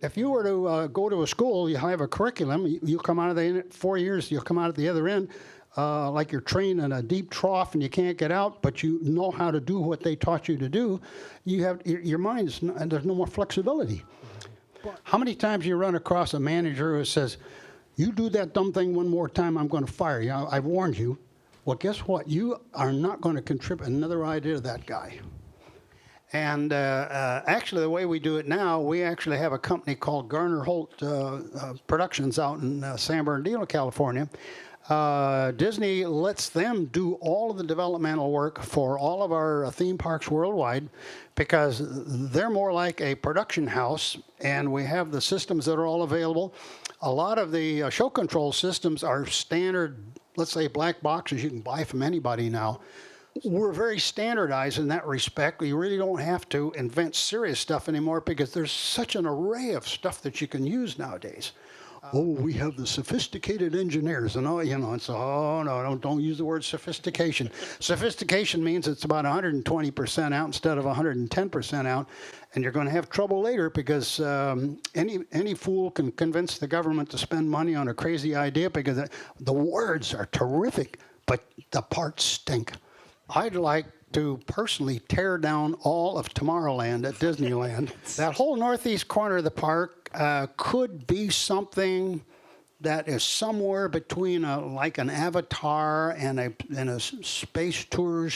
If you were to go to a school, you have a curriculum, you come out of the 4 years, you'll come out at the other end like you're trained in a deep trough and you can't get out, but you know how to do what they taught you to do. You have your mind's, and there's no more flexibility. How many times you run across a manager who says, you do that dumb thing one more time, I'm going to fire you. I've warned you. Well, guess what? You are not going to contribute another idea to that guy. And actually, the way we do it now, we actually have a company called Garner Holt Productions out in San Bernardino, California. Disney lets them do all of the developmental work for all of our theme parks worldwide because they're more like a production house, and we have the systems that are all available. A lot of the show control systems are standard, let's say, black boxes you can buy from anybody now. We're very standardized in that respect. You really don't have to invent serious stuff anymore because there's such an array of stuff that you can use nowadays. We have the sophisticated engineers, and it's no, don't use the word sophistication. Sophistication means it's about 120% out instead of 110% out, and you're going to have trouble later because any fool can convince the government to spend money on a crazy idea because the words are terrific, but the parts stink. I'd like to personally tear down all of Tomorrowland at Disneyland. That whole northeast corner of the park could be something that is somewhere between like an Avatar and a space tour,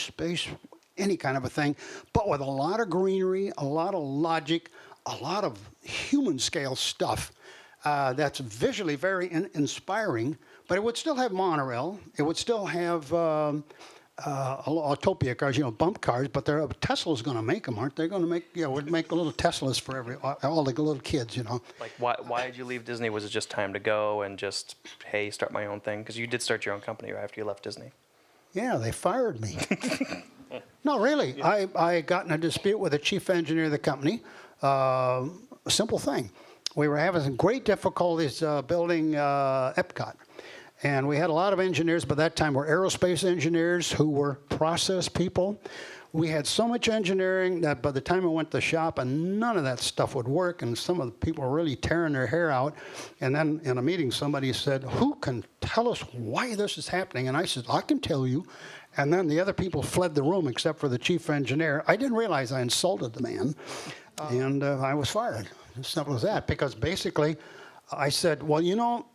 any kind of a thing, but with a lot of greenery, a lot of logic, a lot of human scale stuff that's visually very inspiring, but it would still have monorail. It would still have Autopia cars, bump cars, but Tesla's going to make them, aren't they? Going to make, we'd make little Teslas for all the little kids, Like, why did you leave Disney? Was it just time to go and just, hey, start my own thing? Because you did start your own company right after you left Disney. Yeah, they fired me. No, really. Yeah. I got in a dispute with the chief engineer of the company. A simple thing. We were having some great difficulties building Epcot. And we had a lot of engineers by that time were aerospace engineers who were process people. We had so much engineering that by the time I went to the shop, and none of that stuff would work, and some of the people were really tearing their hair out. And then in a meeting, somebody said, who can tell us why this is happening? And I said, I can tell you. And then the other people fled the room except for the chief engineer. I didn't realize I insulted the man, and I was fired. As simple as that, because basically I said, well,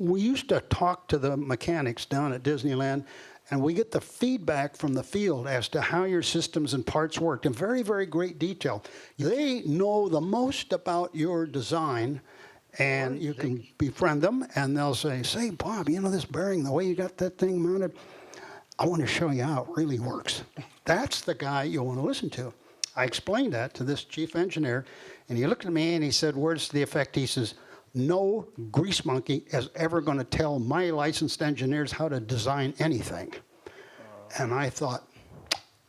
we used to talk to the mechanics down at Disneyland, and we get the feedback from the field as to how your systems and parts worked in very, very great detail. They know the most about your design, and you can befriend them, and they'll say, Bob, this bearing, the way you got that thing mounted, I want to show you how it really works. That's the guy you want to listen to. I explained that to this chief engineer, and he looked at me and he said words to the effect, he says, no grease monkey is ever going to tell my licensed engineers how to design anything. And I thought,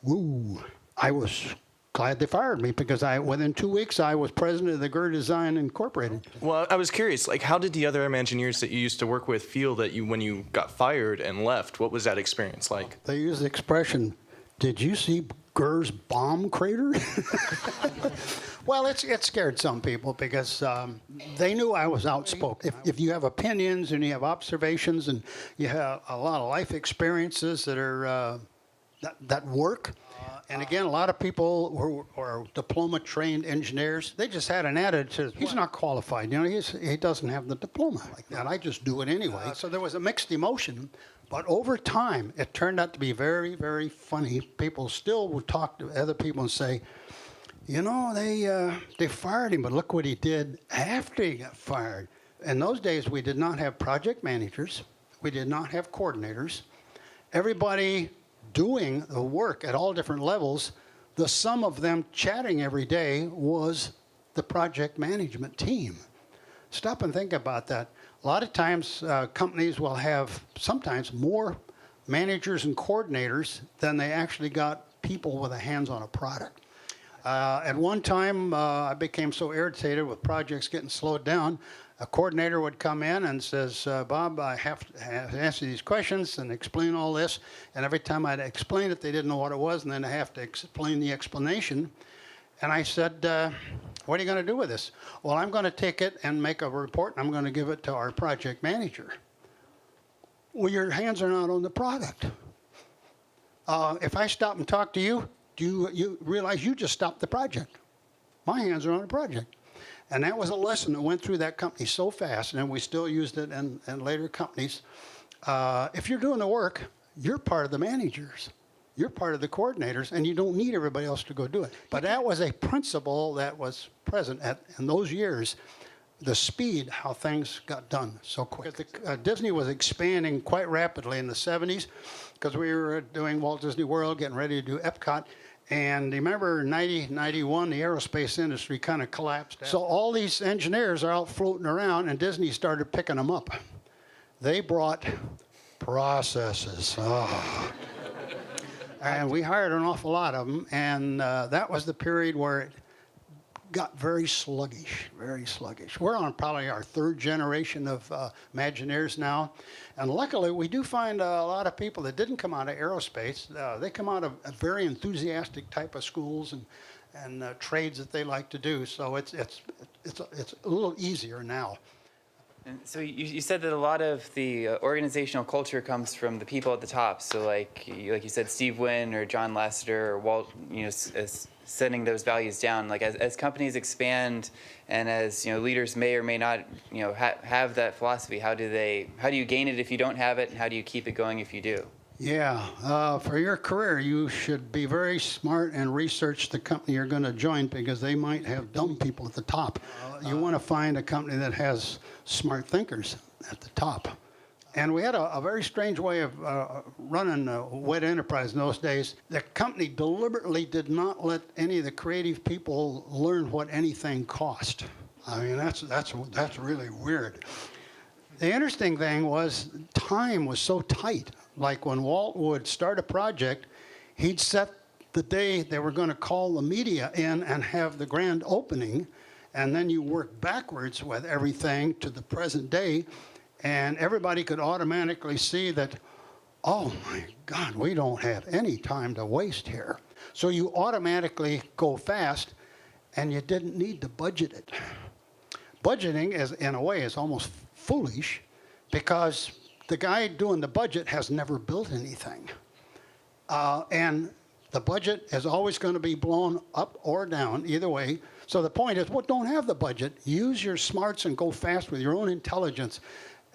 woo, I was glad they fired me because within 2 weeks, I was president of the Gurr Design Incorporated. Well, I was curious, how did the other engineers that you used to work with feel that when you got fired and left? What was that experience like? They use the expression, did you see Gurr's bomb crater? Well, it scared some people because they knew I was outspoken. If you have opinions and you have observations and you have a lot of life experiences that are that work, and again, a lot of people who are diploma-trained engineers, they just had an attitude. He's not qualified. He doesn't have the diploma like that. I just do it anyway. So there was a mixed emotion. But over time, it turned out to be very, very funny. People still would talk to other people and say, they fired him, but look what he did after he got fired. In those days, we did not have project managers. We did not have coordinators. Everybody doing the work at all different levels, the sum of them chatting every day was the project management team. Stop and think about that. A lot of times, companies will have sometimes more managers and coordinators than they actually got people with a hands on a product. At one time, I became so irritated with projects getting slowed down, a coordinator would come in and says, Bob, I have to answer these questions and explain all this. And every time I'd explain it, they didn't know what it was, and then I have to explain the explanation. And I said, What are you going to do with this? Well, I'm going to take it and make a report, and I'm going to give it to our project manager. Well, your hands are not on the product. If I stop and talk to you, do you realize you just stopped the project? My hands are on the project. And that was a lesson that went through that company so fast, and we still used it in later companies. If you're doing the work, you're part of the managers. You're part of the coordinators, and you don't need everybody else to go do it. But that was a principle that was present in those years, the speed, how things got done so quick. Disney was expanding quite rapidly in the 70s because we were doing Walt Disney World, getting ready to do Epcot. And remember, 90, 91, the aerospace industry kind of collapsed. So all these engineers are out floating around, and Disney started picking them up. They brought processes. Oh. And we hired an awful lot of them, and that was the period where it got very sluggish, very sluggish. We're on probably our third generation of Imagineers now, and luckily we do find a lot of people that didn't come out of aerospace. They come out of a very enthusiastic type of schools and trades that they like to do, so it's a little easier now. And so you said that a lot of the organizational culture comes from the people at the top. So like you said, Steve Wynn or John Lasseter or Walt, as setting those values down. Like as companies expand and as leaders may or may not have that philosophy, how do you gain it if you don't have it, and how do you keep it going if you do? Yeah, for your career, you should be very smart and research the company you're going to join because they might have dumb people at the top. You want to find a company that has smart thinkers at the top. And we had a very strange way of running Wet Enterprise in those days. The company deliberately did not let any of the creative people learn what anything cost. I mean, that's really weird. The interesting thing was time was so tight. Like when Walt would start a project, he'd set the day they were going to call the media in and have the grand opening, and then you work backwards with everything to the present day, and everybody could automatically see that, oh my God, we don't have any time to waste here. So you automatically go fast, and you didn't need to budget it. Budgeting, in a way, is almost foolish because the guy doing the budget has never built anything. And the budget is always going to be blown up or down, either way. So the point is, don't have the budget. Use your smarts and go fast with your own intelligence.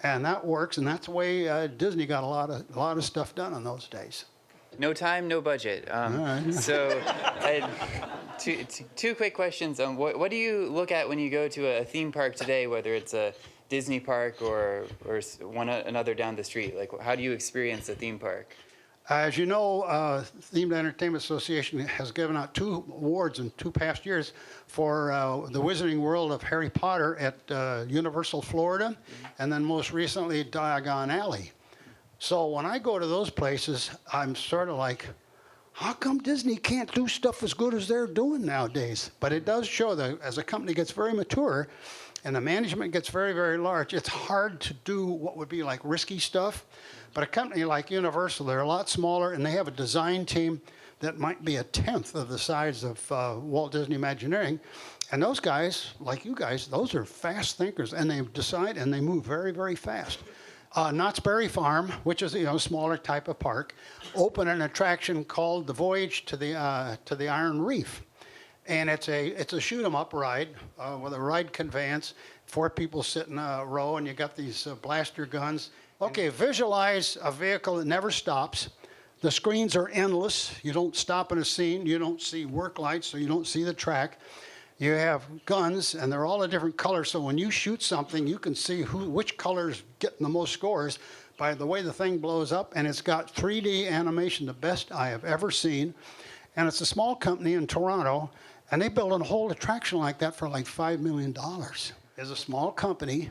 And that works, and that's the way Disney got a lot of stuff done in those days. No time, no budget. Right. So I had two quick questions. What do you look at when you go to a theme park today, whether it's a Disney park or another down the street? Like, how do you experience a theme park? As you know, Themed Entertainment Association has given out 2 awards in 2 past years for the Wizarding World of Harry Potter at Universal Florida, and then most recently Diagon Alley. So when I go to those places, I'm sort of like, how come Disney can't do stuff as good as they're doing nowadays? But it does show that as a company gets very mature and the management gets very, very large, it's hard to do what would be like risky stuff. But a company like Universal, they're a lot smaller, and they have a design team that might be 1/10 of the size of Walt Disney Imagineering. And those guys, like you guys, those are fast thinkers, and they decide and they move very, very fast. Knott's Berry Farm, which is a smaller type of park, opened an attraction called the Voyage to the Iron Reef. And it's a shoot 'em up ride with a ride conveyance. 4 people sit in a row, and you got these blaster guns. Okay, visualize a vehicle that never stops. The screens are endless. You don't stop in a scene. You don't see work lights, so you don't see the track. You have guns, and they're all a different color, so when you shoot something, you can see which color's getting the most scores by the way the thing blows up, and it's got 3D animation, the best I have ever seen. And it's a small company in Toronto, and they built a whole attraction like that for like $5 million. It's a small company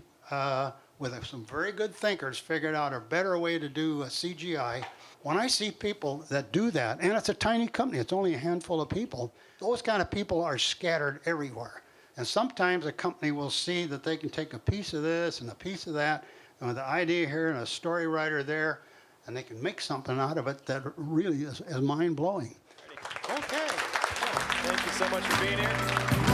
with some very good thinkers figured out a better way to do CGI. When I see people that do that, and it's a tiny company, it's only a handful of people, those kind of people are scattered everywhere. And sometimes a company will see that they can take a piece of this and a piece of that, and with the idea here and a story writer there, and they can make something out of it that really is mind-blowing. Okay. Thank you so much for being here.